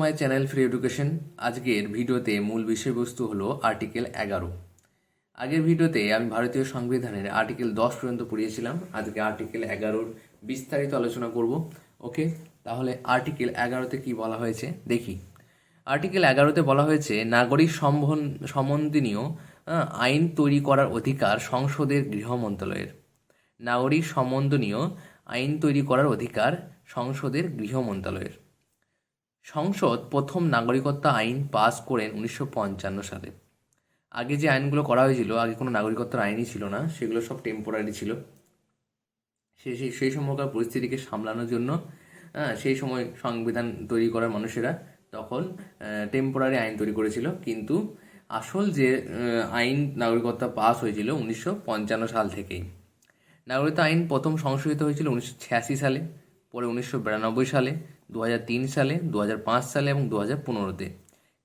My channel free education. আজকের ভিডিওতে মূল বিষয়বস্তু হলো আর্টিকেল 11। আগের ভিডিওতে আমি ভারতীয় সংবিধানের আর্টিকেল 10 পর্যন্ত পড়িয়েছিলাম। আজকে আর্টিকেল 11 বিস্তারিত আলোচনা করব। ওকে, তাহলে আর্টিকেল 11তে কি বলা হয়েছে দেখি। আর্টিকেল 11তে বলা হয়েছে নাগরিক সম্বন্ধীয় আইন তৈরি করার অধিকার সংসদের গৃহ মন্ত্রণালয়ের। নাগরিক সম্বন্ধীয় আইন তৈরি করার অধিকার সংসদের গৃহ মন্ত্রণালয়ের। সংসদ প্রথম নাগরিকত্ব আইন পাস করেন 1955 সালে। আগে যে আইনগুলো করা হয়েছিল, আগে কোনো নাগরিকত্বের আইনই ছিল না, সেগুলো সব টেম্পোরারি ছিল। সেই সময়কার পরিস্থিতিকে সামলানোর জন্য সেই সময় সংবিধান তৈরি করার মানুষেরা তখন টেম্পোরারি আইন তৈরি করেছিল। কিন্তু আসল যে আইন নাগরিকত্ব পাস হয়েছিল 1955 সাল থেকেই। নাগরিকত্ব আইন প্রথম সংশোধিত হয়েছিল 1986 সালে, পরে 1992 সালে, 2003 সালে, 2005 সালে এবং 2015-তে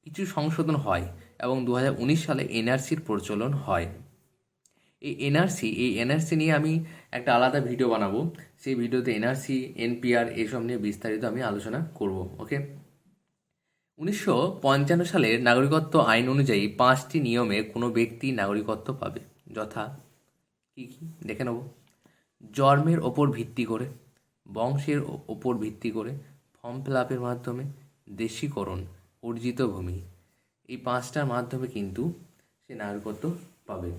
কিছু সংশোধন হয় এবং 2019 সালে এনআরসির প্রচলন হয়। এই এনআরসি নিয়ে আমি একটা আলাদা ভিডিও বানাবো। সেই ভিডিওতে এনআরসি, এনপিআর এসব নিয়ে বিস্তারিত আমি আলোচনা করব। ওকে, 1955 সালের নাগরিকত্ব আইন অনুযায়ী 5টি নিয়মে কোনো ব্যক্তি নাগরিকত্ব পাবে, যথা কী কী দেখে নেব। জন্মের ওপর ভিত্তি করে, বংশের ওপর ভিত্তি করে, ফর্ম ফিল আপের মাধ্যমে, দেশীকরণ, অর্জিত ভূমি। এই 5টার মাধ্যমে কিন্তু সে নাগরিকত্ব পাবে।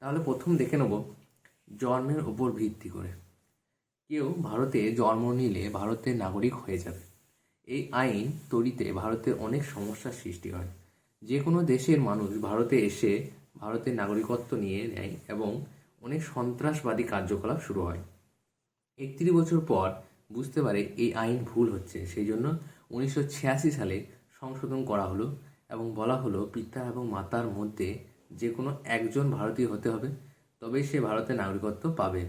তাহলে প্রথম দেখে নেব জন্মের ওপর ভিত্তি করে। কেউ ভারতে জন্ম নিলে ভারতের নাগরিক হয়ে যাবে। এই আইন তৈরিতে ভারতের অনেক সমস্যার সৃষ্টি হয়। যে কোনো দেশের মানুষ ভারতে এসে ভারতের নাগরিকত্ব নিয়ে নেয় এবং অনেক সন্ত্রাসবাদী কার্যকলাপ শুরু হয়। 31 বছর পর বুঝতে পারে এই আইন ভুল হচ্ছে, সেই জন্য 1986 সালে সংশোধন করা হলো এবং বলা হলো পিতা এবং মাতার মধ্যে যে কোনো একজন ভারতীয় হতে হবে, তবেই সে ভারতের নাগরিকত্ব পাবে।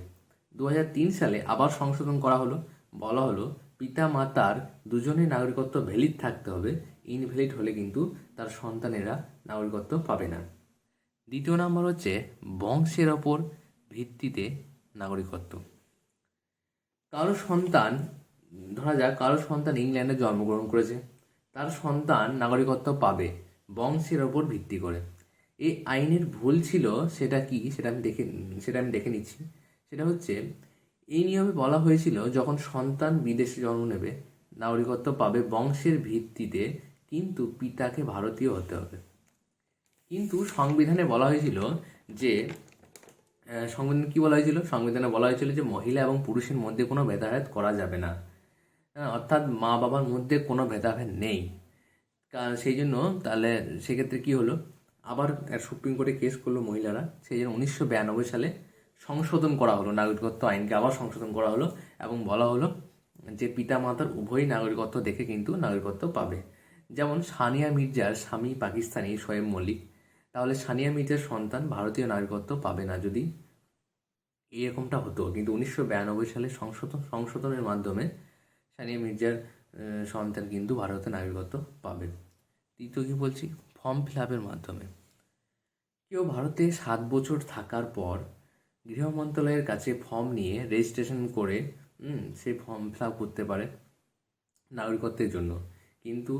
2003 সালে আবার সংশোধন করা হলো, বলা হলো পিতা মাতার দুজনের নাগরিকত্ব ভ্যালিড থাকতে হবে, ইনভ্যালিড হলে কিন্তু তার সন্তানেরা নাগরিকত্ব পাবে না। দ্বিতীয় নাম্বার হচ্ছে বংশের ওপর ভিত্তিতে নাগরিকত্ব। কারো সন্তান, ধরা যাক কারো সন্তান ইংল্যান্ডে জন্মগ্রহণ করেছে, তার সন্তান নাগরিকত্ব পাবে বংশের ওপর ভিত্তি করে। এই আইনের ভুল ছিল সেটা কি, সেটা আমি দেখে নিচ্ছি। সেটা হচ্ছে এই নিয়মে বলা হয়েছিল যখন সন্তান বিদেশে জন্ম নেবে নাগরিকত্ব পাবে বংশের ভিত্তিতে, কিন্তু পিতাকে ভারতীয় হতে হবে। কিন্তু সংবিধানে বলা হয়েছিল যে সংবিধানে কি বলা হয়েছিল, সংবিধানে বলা হয়েছিল যে মহিলা এবং পুরুষের মধ্যে কোনো ভেদাভেদ করা যাবে না। অর্থাৎ মা বাবার মধ্যে কোনো ভেদাভেদ নেই। সেই জন্য তাহলে সেক্ষেত্রে কি হলো, আবার সুপ্রিম কোর্টে কেস করলো মহিলারা। সেই জন্য 1992 সালে সংশোধন করা হলো, নাগরিকত্ব আইনকে আবার সংশোধন করা হলো এবং বলা হলো যে পিতা মাতার উভয়ই নাগরিকত্ব দেখে কিন্তু নাগরিকত্ব পাবে। যেমন সানিয়া মির্জার স্বামী পাকিস্তানি শোয়েব মল্লিক, তাহলে সানিয়া মির্জার সন্তান ভারতীয় নাগরিকত্ব পাবে না যদি এরকমটা হতো। কিন্তু 1992 সালে সংশোধনের মাধ্যমে সানিয়া মির্জার সন্তান কিন্তু ভারতের নাগরিকত্ব পাবে। তৃতীয় কি বলছি, ফর্ম ফিল আপের মাধ্যমে। কেউ ভারতে 7 বছর থাকার পর গৃহ মন্ত্রণালয়ের কাছে ফর্ম নিয়ে রেজিস্ট্রেশন করে সে ফর্ম ফিল আপ করতে পারে নাগরিকত্বের জন্য। কিন্তু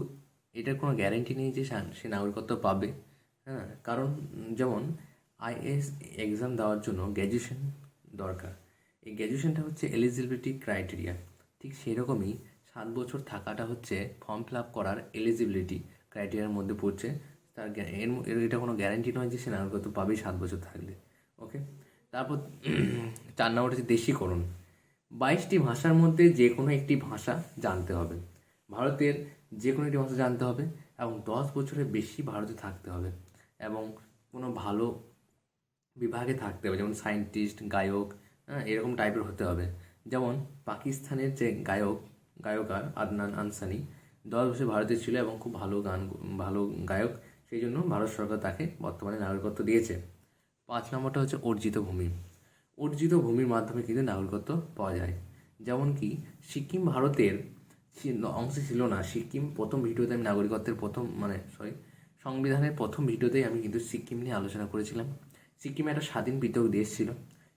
এটার কোনো গ্যারেন্টি নেই যে সে নাগরিকত্ব পাবে। কারণ যেমন আইএস এক্সাম দেওয়ার জন্য গ্র্যাজুয়েশন দরকার। এই গ্র্যাজুয়েশনটা হচ্ছে এলিজিবিলিটি ক্রাইটেরিয়া। ঠিক সেরকমই 7 বছর থাকাটা হচ্ছে ফর্ম ফিল আপ করার এলিজিবিলিটি ক্রাইটেরিয়ার মধ্যে পড়ছে। তার এটা কোনো গ্যারান্টি নয় যে সে নাগরিকত্ব পাবেই 7 বছর থাকলে। ওকে, তারপর 4 নম্বর হচ্ছে দেশীকরণ। 22টি ভাষার মধ্যে যে কোনো একটি ভাষা জানতে হবে, ভারতের যে কোনো একটি ভাষা জানতে হবে এবং 10 বছরের বেশি ভারতে থাকতে হবে এবং কোনো ভালো বিভাগে থাকতে হবে, যেমন সায়েন্টিস্ট, গায়ক, এরকম টাইপের হতে হবে। যেমন পাকিস্তানের যে গায়ক আদনান আনসানি 10 বছর ভারতে ছিল এবং খুব ভালো গায়ক, সেই জন্য ভারত সরকার তাকে বর্তমানে নাগরিকত্ব দিয়েছে। 5 নম্বরটা হচ্ছে অর্জিত ভূমি। অর্জিত ভূমির মাধ্যমে কিন্তু নাগরিকত্ব পাওয়া যায়। যেমন কি সিকিম ভারতের অংশ ছিল না। সিকিম প্রথম ভিডিওতে আমি নাগরিকত্বের সংবিধানের প্রথম ভিডিওতেই আমি কিন্তু সিকিম নিয়ে আলোচনা করেছিলাম। সিকিম একটা স্বাধীন পৃথক দেশ ছিল,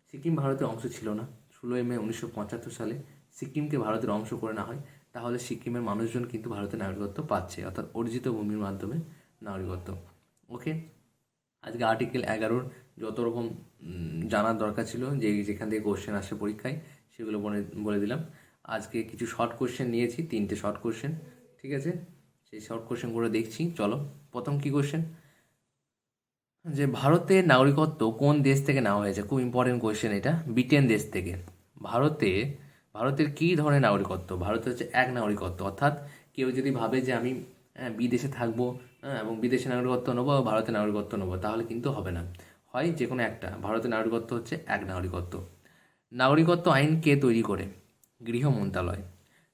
সিকিম ভারতের অংশ ছিল না। 16 মে 1975 সালে সিকিমকে ভারতের অংশ করে নেওয়া হয়। তাহলে সিকিমের মানুষজন কিন্তু ভারতের নাগরিকত্ব পাচ্ছে, অর্থাৎ অর্জিত ভূমির মাধ্যমে নাগরিকত্ব। ওকে, আজকে আর্টিকেল 11 যত রকম জানার দরকার ছিল, যেখান থেকে কোশ্চেন আসে পরীক্ষায়, সেগুলো বলে দিলাম। আজকে কিছু শর্ট কোশ্চেন নিয়েছি, 3টে শর্ট কোশ্চেন, ঠিক আছে? সেই শর্ট কোশ্চেনগুলো দেখছি, চলো। প্রথম কি কোশ্চেন, যে ভারতের নাগরিকত্ব কোন দেশ থেকে নেওয়া হয়েছে? খুব ইম্পর্টেন্ট কোয়েশ্চেন এটা। ব্রিটেন দেশ থেকে। ভারতের কী ধরনের নাগরিকত্ব? ভারতের হচ্ছে এক নাগরিকত্ব, অর্থাৎ কেউ যদি ভাবে যে আমি বিদেশে থাকবো এবং বিদেশি নাগরিকত্ব নেবো বা ভারতের নাগরিকত্ব নেবো, তাহলে কিন্তু হবে না। হয় যে কোনো একটা। ভারতের নাগরিকত্ব হচ্ছে এক নাগরিকত্ব। নাগরিকত্ব আইন কে তৈরি করে? গৃহ মন্ত্রণালয়।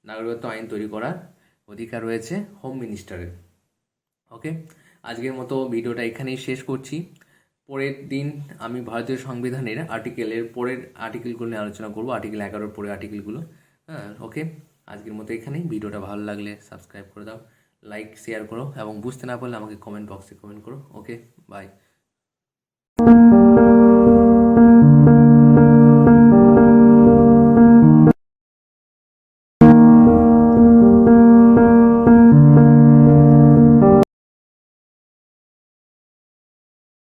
নাগরিকত্ব আইন তৈরি করার অধিকার রয়েছে হোম মিনিস্টারের। ওকে, আজকের মতো ভিডিওটা এখানেই শেষ করছি। পরের দিন আমি ভারতীয় সংবিধানের পরের আর্টিকেলগুলো নিয়ে আলোচনা করবো, আর্টিকেল 11 পরের আর্টিকেলগুলো। হ্যাঁ, ওকে, আজকের মতো এখানেই। ভিডিওটা ভালো লাগলে সাবস্ক্রাইব করে দাও, লাইক শেয়ার করো, এবং বুঝতে না পারলে আমাকে কমেন্ট বক্সে কমেন্ট করো। ওকে, বাই।